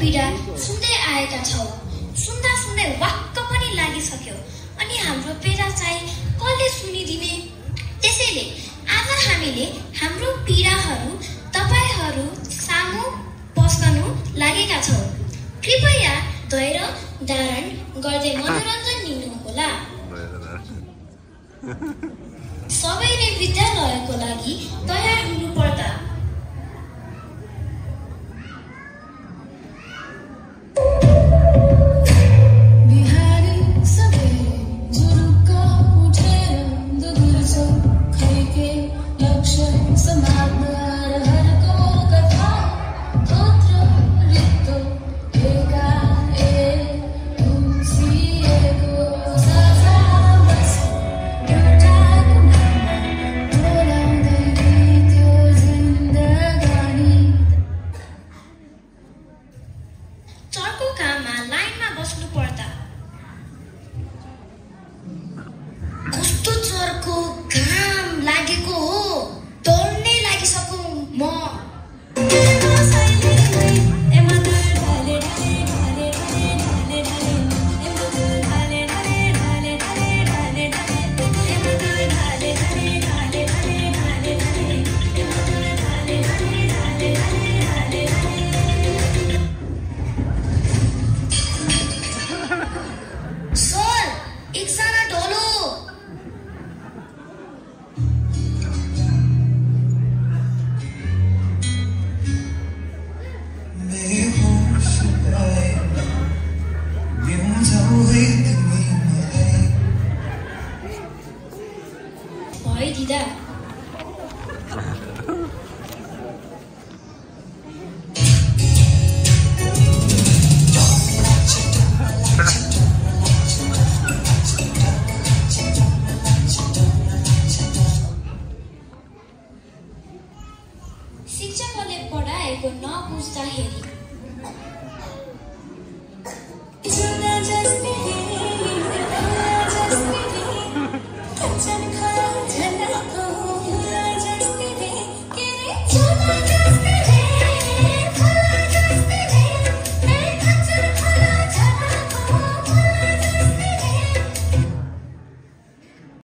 पीडा सुन्दै आएका छौँ। सुन्दा सुन्दै वाक्क पनि लागिसक्यो। अनि हाम्रो पीडा चाहिँ कसले सुनिदिने? त्यसैले आज हामीले हाम्रो पीडाहरू तपाईहरू सामु पस्कनु लागेका छौँ। कृपया धैर्य धारण गर्दै मनोरञ्जन लिनुहोला। सबैले विद्यालयको लागि तयार हुनुपर्दा शिक्षकले पढाएको नबुझ्दाखेरि